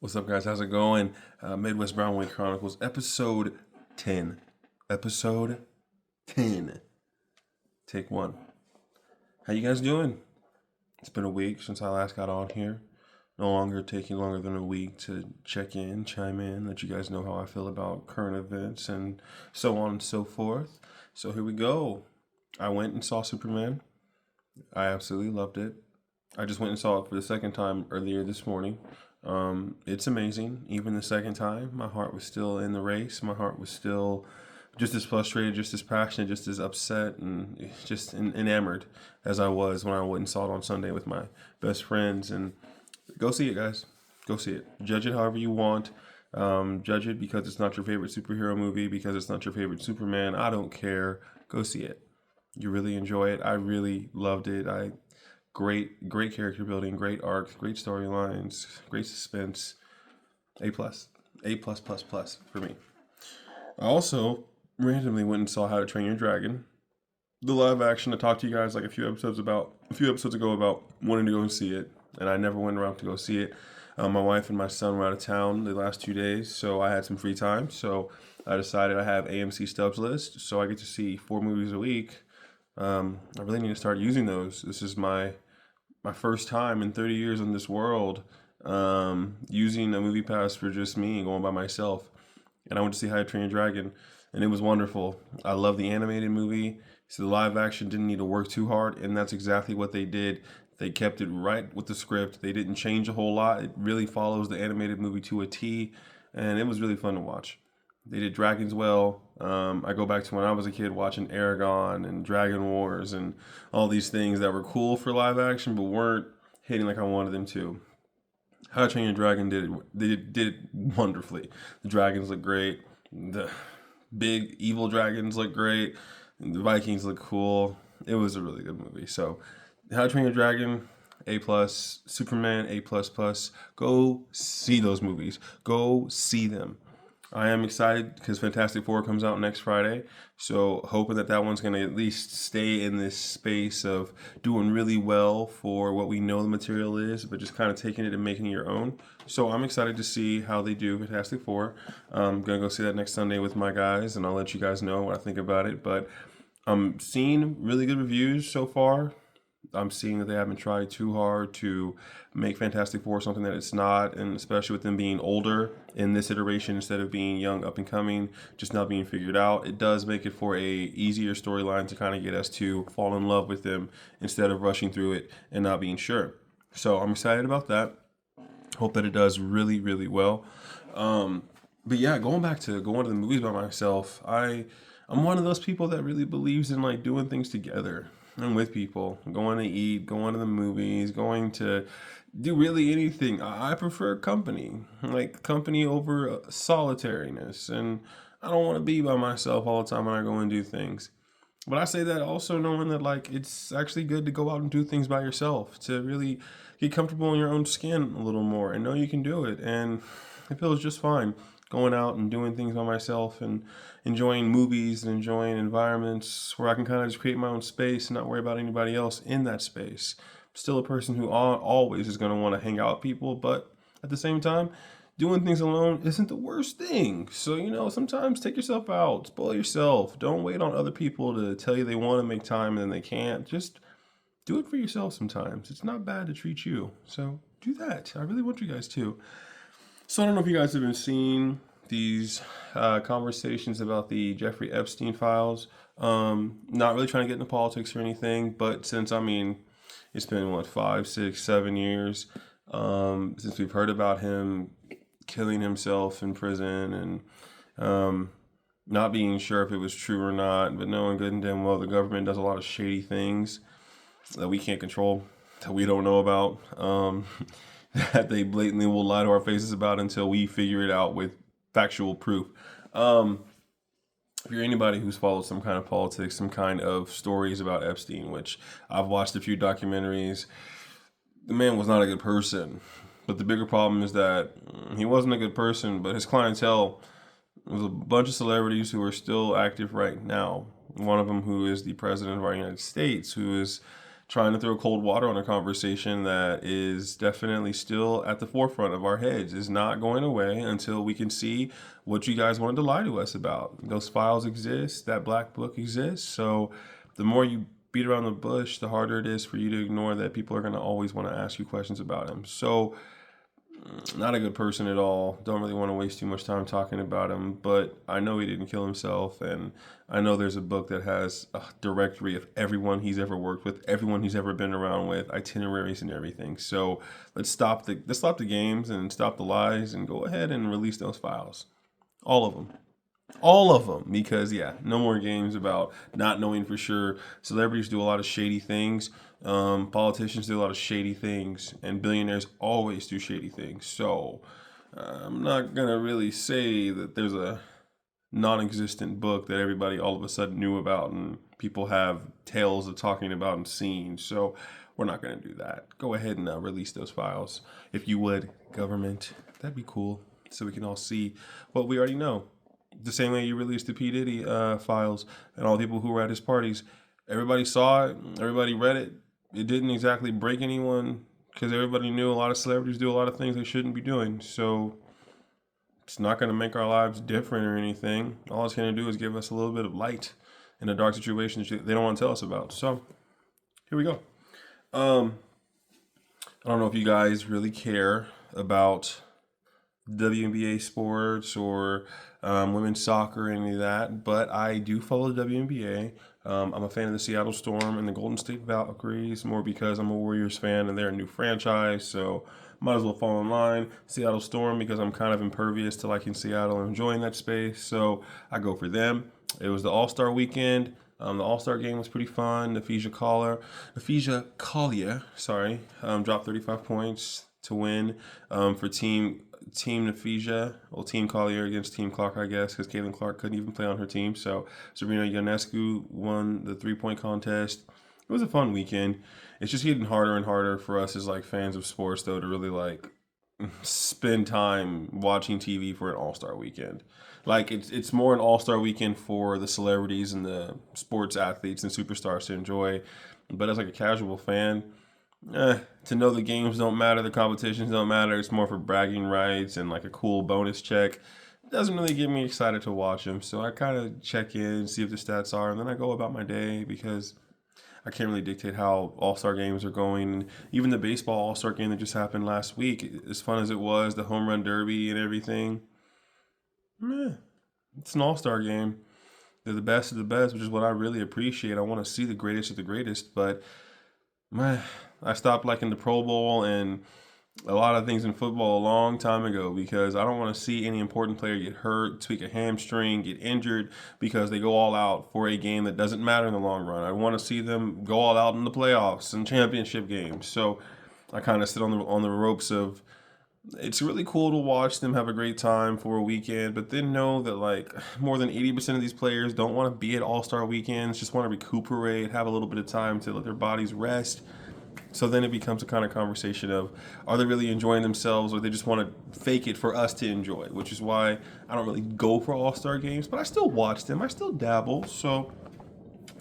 What's up, guys? How's it going? Midwest Brownway Chronicles, episode 10. Episode 10. Take one. How you guys doing? It's been a week since I last got on here. No longer taking longer than a week to check in, chime in, let you guys know how I feel about current events and so on and so forth. So here we go. I went and saw Superman. I absolutely loved it. I just went and saw it for the second time earlier this morning. It's amazing. Even the second time, my heart was still in the race. My heart was still just as frustrated, just as passionate, just as upset, and just enamored as I was when I went and saw it on Sunday with my best friends. And go see it, guys. Go see it. Judge it however you want. Judge it because it's not your favorite superhero movie, because it's not your favorite Superman. I don't care. Go see it. You really enjoy it. I really loved it. Great character building, great arcs, great storylines, great suspense. A plus for me. I also randomly went and saw How to Train Your Dragon, the live action. I talked to you guys like a few episodes ago about wanting to go and see it, and I never went around to go see it. My wife and my son were out of town the last 2 days, so I had some free time. So I decided I have AMC Stubs list, so I get to see 4 movies a week. I really need to start using those. This is my first time in 30 years in this world using a movie pass for just me, going by myself. And I went to see How to Train Your Dragon, and it was wonderful. I love the animated movie, so the live action didn't need to work too hard, and that's exactly what they did. They kept it right with the script. They didn't change a whole lot. It really follows the animated movie to a T, and it was really fun to watch. They did dragons well. I go back to when I was a kid watching Aragon and Dragon Wars and all these things that were cool for live action but weren't hitting like I wanted them to. How to Train Your Dragon did it wonderfully. The dragons look great. The big evil dragons look great. And the Vikings look cool. It was a really good movie. So, How to Train Your Dragon, A plus. Superman, A plus plus. Go see those movies. Go see them. I am excited because Fantastic Four comes out next Friday. So hoping that one's going to at least stay in this space of doing really well for what we know the material is, but just kind of taking it and making it your own. So I'm excited to see how they do Fantastic Four. I'm going to go see that next Sunday with my guys, and I'll let you guys know what I think about it. But I'm seeing really good reviews so far. I'm seeing that they haven't tried too hard to make Fantastic Four something that it's not, and especially with them being older in this iteration instead of being young, up and coming, just not being figured out. It does make it for a easier storyline to kind of get us to fall in love with them instead of rushing through it and not being sure. So I'm excited about that. Hope that it does really, really well. But yeah, going to the movies by myself, I'm one of those people that really believes in like doing things together and with people, going to eat, going to the movies, going to do really anything. I prefer company, like company over solitariness. And I don't want to be by myself all the time when I go and do things. But I say that also knowing that like it's actually good to go out and do things by yourself, to really get comfortable in your own skin a little more and know you can do it. And it feels just fine going out and doing things by myself and enjoying movies and enjoying environments where I can kind of just create my own space and not worry about anybody else in that space. I'm still a person who always is going to want to hang out with people, but at the same time, doing things alone isn't the worst thing. So, sometimes take yourself out, spoil yourself. Don't wait on other people to tell you they want to make time and then they can't. Just do it for yourself sometimes. It's not bad to treat you. So do that. I really want you guys to. So I don't know if you guys have been seeing these conversations about the Jeffrey Epstein files. Not really trying to get into politics or anything, but since, it's been, 5, 6, 7 years since we've heard about him killing himself in prison and not being sure if it was true or not, but knowing good and damn well the government does a lot of shady things that we can't control, that we don't know about. That they blatantly will lie to our faces about until we figure it out with factual proof. If you're anybody who's followed some kind of politics, some kind of stories about Epstein, which I've watched a few documentaries, the man was not a good person. But the bigger problem is that he wasn't a good person, but his clientele was a bunch of celebrities who are still active right now. One of them who is the president of our United States, who is trying to throw cold water on a conversation that is definitely still at the forefront of our heads. Is not going away until we can see what you guys wanted to lie to us about. Those files exist, that black book exists. So the more you beat around the bush, the harder it is for you to ignore that people are going to always want to ask you questions about him. So not a good person at all. Don't really want to waste too much time talking about him, but I know he didn't kill himself, and I know there's a book that has a directory of everyone he's ever worked with, everyone he's ever been around with, itineraries and everything. So let's stop the games and stop the lies and go ahead and release those files, all of them. All of them, because yeah, no more games about not knowing for sure. Celebrities do a lot of shady things. Politicians do a lot of shady things, and billionaires always do shady things. So I'm not gonna really say that there's a non-existent book that everybody all of a sudden knew about and people have tales of talking about and seen. So we're not gonna do that. Go ahead and release those files, if you would, government. That'd be cool, so we can all see what we already know. The same way you released the P. Diddy files and all the people who were at his parties. Everybody saw it. Everybody read it. It didn't exactly break anyone because everybody knew a lot of celebrities do a lot of things they shouldn't be doing. So it's not going to make our lives different or anything. All it's going to do is give us a little bit of light in a dark situation that they don't want to tell us about. So here we go. I don't know if you guys really care about WNBA sports or women's soccer or any of that, but I do follow the WNBA. I'm a fan of the Seattle Storm and the Golden State Valkyries, more because I'm a Warriors fan and they're a new franchise, so might as well fall in line. Seattle Storm because I'm kind of impervious to liking Seattle and enjoying that space, so I go for them. It was the All-Star weekend. The All-Star game was pretty fun. Napheja Collier, dropped 35 points to win for Team Napheja, Team Collier against Team Clark, I guess, because Caitlin Clark couldn't even play on her team. So Sabrina Ionescu won the 3-point contest. It was a fun weekend. It's just getting harder and harder for us as like fans of sports, though, to really like spend time watching TV for an All-Star weekend. Like it's more an All-Star weekend for the celebrities and the sports athletes and superstars to enjoy. But as like a casual fan, to know the games don't matter, the competitions don't matter. It's more for bragging rights and like a cool bonus check. It doesn't really get me excited to watch them. So I kind of check in, see if the stats are, and then I go about my day because I can't really dictate how All-Star games are going. Even the baseball All-Star game that just happened last week, as fun as it was, the home run derby and everything, it's an All-Star game. They're the best of the best, which is what I really appreciate. I want to see the greatest of the greatest, but I stopped liking the Pro Bowl and a lot of things in football a long time ago because I don't want to see any important player get hurt, tweak a hamstring, get injured because they go all out for a game that doesn't matter in the long run. I want to see them go all out in the playoffs and championship games. So I kind of sit on the ropes of it's really cool to watch them have a great time for a weekend, but then know that like more than 80% of these players don't want to be at All-Star weekends, just want to recuperate, have a little bit of time to let their bodies rest. So then it becomes a kind of conversation of, are they really enjoying themselves or they just want to fake it for us to enjoy, which is why I don't really go for All-Star games, but I still watch them. I still dabble. So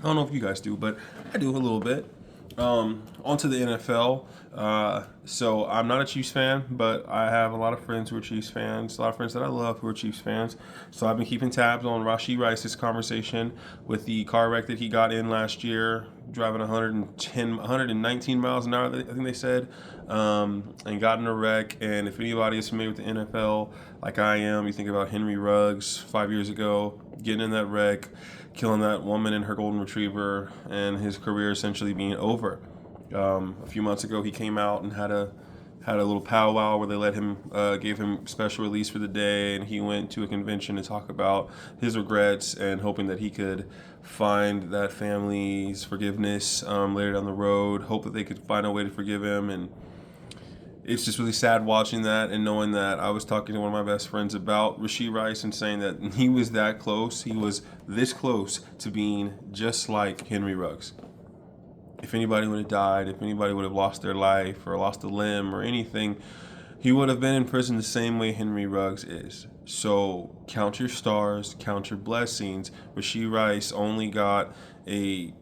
I don't know if you guys do, but I do a little bit. Onto the NFL. So I'm not a Chiefs fan, but I have a lot of friends who are Chiefs fans, a lot of friends that I love who are Chiefs fans. So I've been keeping tabs on Rashee Rice's conversation with the car wreck that he got in last year, driving 119 miles an hour, I think they said, and got in a wreck. And if anybody is familiar with the NFL, like I am, you think about Henry Ruggs 5 years ago, getting in that wreck, killing that woman and her golden retriever, and his career essentially being over. A few months ago, he came out and had a little powwow where they gave him special release for the day, and he went to a convention to talk about his regrets and hoping that he could find that family's forgiveness later down the road. Hope that they could find a way to forgive him, and it's just really sad watching that and knowing that I was talking to one of my best friends about Rashee Rice and saying that he was that close. He was this close to being just like Henry Ruggs. If anybody would have died, if anybody would have lost their life or lost a limb or anything, he would have been in prison the same way Henry Ruggs is. So count your stars, count your blessings. Rashee Rice only got a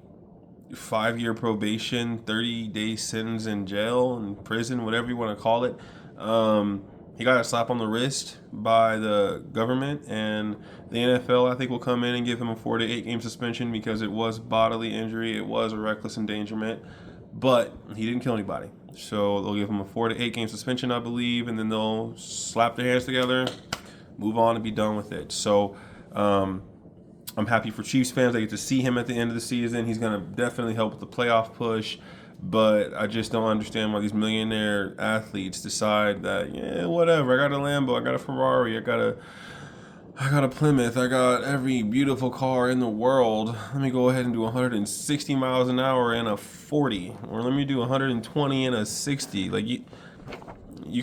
5-year probation, 30-day sentence in jail and prison, whatever you want to call it. He got a slap on the wrist by the government, and the NFL, I think, will come in and give him a 4 to 8 game suspension because it was bodily injury, it was a reckless endangerment, but he didn't kill anybody. So they'll give him a 4 to 8 game suspension, I believe, and then they'll slap their hands together, move on, and be done with it. So I'm happy for Chiefs fans. They get to see him at the end of the season. He's going to definitely help with the playoff push. But I just don't understand why these millionaire athletes decide that, yeah, whatever. I got a Lambo, I got a Ferrari, I got a Plymouth, I got every beautiful car in the world. Let me go ahead and do 160 miles an hour in a 40, or let me do 120 in a 60. Like you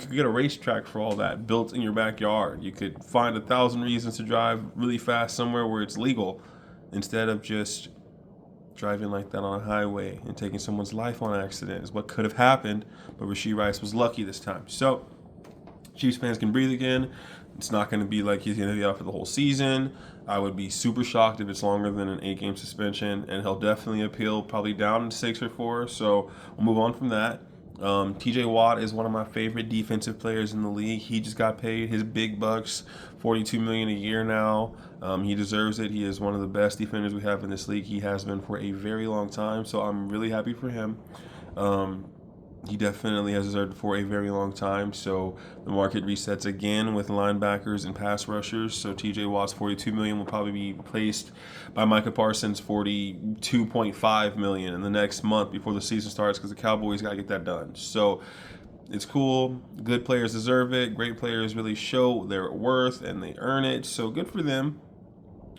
could get a racetrack for all that built in your backyard. You could find 1,000 reasons to drive really fast somewhere where it's legal, instead of just driving like that on a highway and taking someone's life on accident is what could have happened, but Rashee Rice was lucky this time. So Chiefs fans can breathe again. It's not going to be like he's going to be out for the whole season. I would be super shocked if it's longer than an 8 game suspension, and he'll definitely appeal probably down to 6 or 4. So we'll move on from that. TJ Watt is one of my favorite defensive players in the league. He just got paid his big bucks, $42 million a year now. He deserves it. He is one of the best defenders we have in this league. He has been for a very long time, so I'm really happy for him. He definitely has deserved it for a very long time. So the market resets again with linebackers and pass rushers. So TJ Watt's $42 million will probably be replaced by Micah Parsons' $42.5 million in the next month before the season starts, because the Cowboys got to get that done. So it's cool. Good players deserve it. Great players really show their worth and they earn it. So good for them.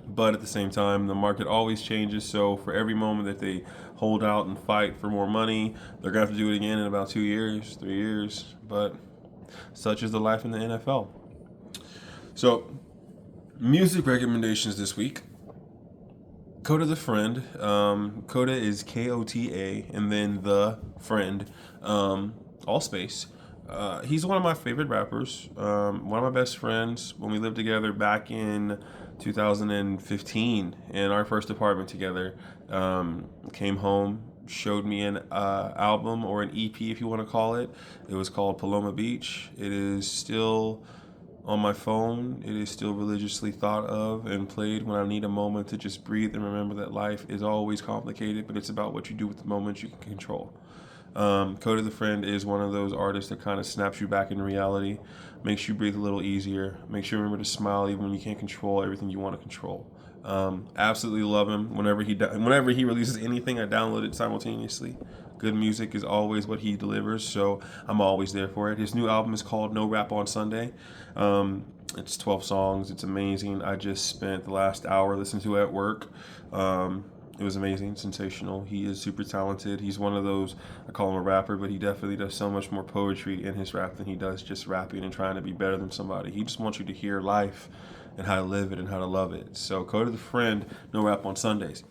But at the same time, the market always changes. So for every moment that they hold out and fight for more money, they're going to have to do it again in about 2 years, 3 years. But such is the life in the NFL. So music recommendations this week. Coda the Friend. Coda is Kota and then the Friend. All space. He's one of my favorite rappers. One of my best friends when we lived together back in 2015 in our first apartment together. Came home, showed me an album or an EP, if you want to call it. It was called Paloma Beach. It is still on my phone. It is still religiously thought of and played when I need a moment to just breathe and remember that life is always complicated, but it's about what you do with the moments you can control. Coda the Friend is one of those artists that kind of snaps you back into reality, makes you breathe a little easier, makes you remember to smile even when you can't control everything you want to control. Absolutely love him. Whenever he releases anything, I download it simultaneously. Good music is always what he delivers, so I'm always there for it. His new album is called No Rap on Sunday. It's 12 songs. It's amazing. I just spent the last hour listening to it at work. It was amazing, sensational. He is super talented. He's one of those, I call him a rapper, but he definitely does so much more poetry in his rap than he does just rapping and trying to be better than somebody. He just wants you to hear life and how to live it and how to love it. So Coda the Friend, No Rap on Sundays.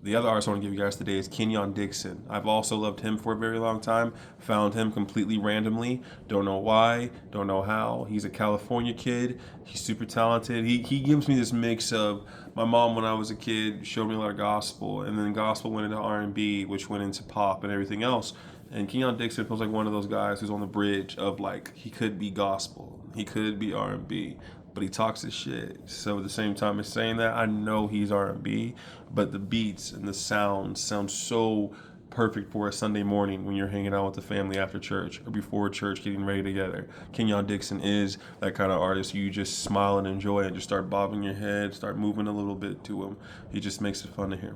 The other artist I want to give you guys today is Kenyon Dixon. I've also loved him for a very long time. Found him completely randomly. Don't know why. Don't know how. He's a California kid. He's super talented. He gives me this mix of my mom when I was a kid showed me a lot of gospel, and then gospel went into R&B, which went into pop and everything else. And Kenyon Dixon feels like one of those guys who's on the bridge of like he could be gospel, he could be R&B, but he talks his shit. So at the same time as saying that, I know he's R&B, but the beats and the sounds sound so perfect for a Sunday morning when you're hanging out with the family after church or before church getting ready together. Kenyon Dixon is that kind of artist you just smile and enjoy and just start bobbing your head, start moving a little bit to him. He just makes it fun to hear.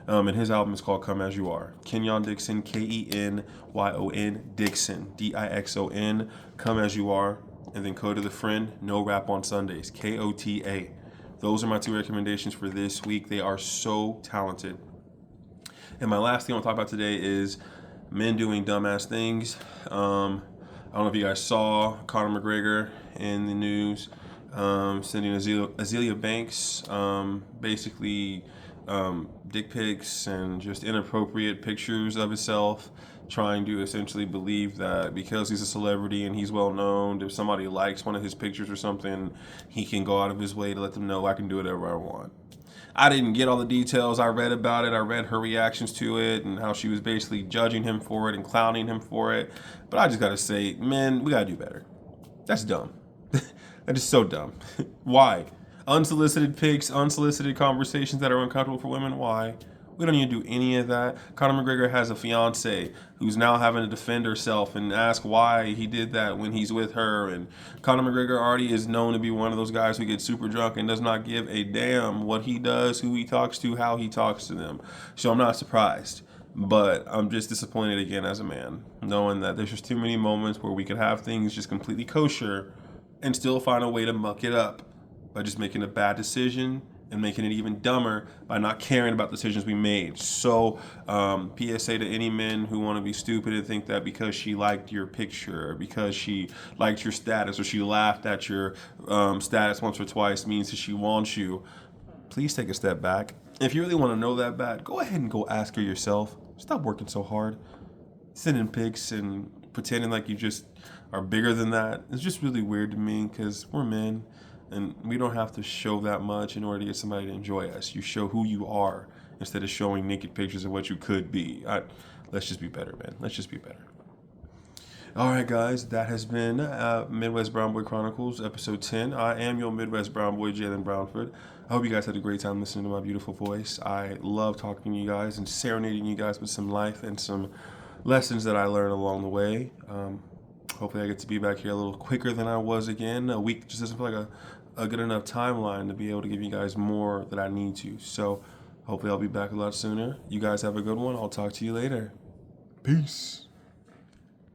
And his album is called Come As You Are. Kenyon Dixon, Kenyon Dixon, Dixon, Come As You Are. And then Coda the Friend, No Rap on Sundays, Kota. Those are my 2 recommendations for this week. They are so talented. And my last thing I want to talk about today is men doing dumbass things. I don't know if you guys saw Conor McGregor in the news sending Azealia Banks basically dick pics and just inappropriate pictures of himself, trying to essentially believe that because he's a celebrity and he's well known, if somebody likes one of his pictures or something, he can go out of his way to let them know I can do whatever I want. I didn't get all the details. I read about it. I read her reactions to it and how she was basically judging him for it and clowning him for it. But I just gotta say, man, we gotta do better. That's dumb. That is so dumb. Why? Unsolicited pics, unsolicited conversations that are uncomfortable for women. Why? We don't need to do any of that. Conor McGregor has a fiance who's now having to defend herself and ask why he did that when he's with her. And Conor McGregor already is known to be one of those guys who gets super drunk and does not give a damn what he does, who he talks to, how he talks to them. So I'm not surprised. But I'm just disappointed again as a man, knowing that there's just too many moments where we could have things just completely kosher and still find a way to muck it up by just making a bad decision and making it even dumber by not caring about decisions we made. So, PSA to any men who want to be stupid and think that because she liked your picture or because she liked your status or she laughed at your status once or twice means that she wants you. Please take a step back. If you really want to know that bad, go ahead and go ask her yourself. Stop working so hard. Sending pics and pretending like you just are bigger than that. It's just really weird to me because we're men and we don't have to show that much in order to get somebody to enjoy us. You show who you are instead of showing naked pictures of what you could be. Let's just be better, man. Let's just be better. All right, guys, that has been Midwest Brown Boy Chronicles, episode 10. I am your Midwest Brown Boy, Jalen Brownford. I hope you guys had a great time listening to my beautiful voice. I love talking to you guys and serenading you guys with some life and some lessons that I learned along the way. Hopefully I get to be back here a little quicker than I was again. A week just doesn't feel like a good enough timeline to be able to give you guys more that I need to. So hopefully I'll be back a lot sooner. You guys have a good one. I'll talk to you later. Peace.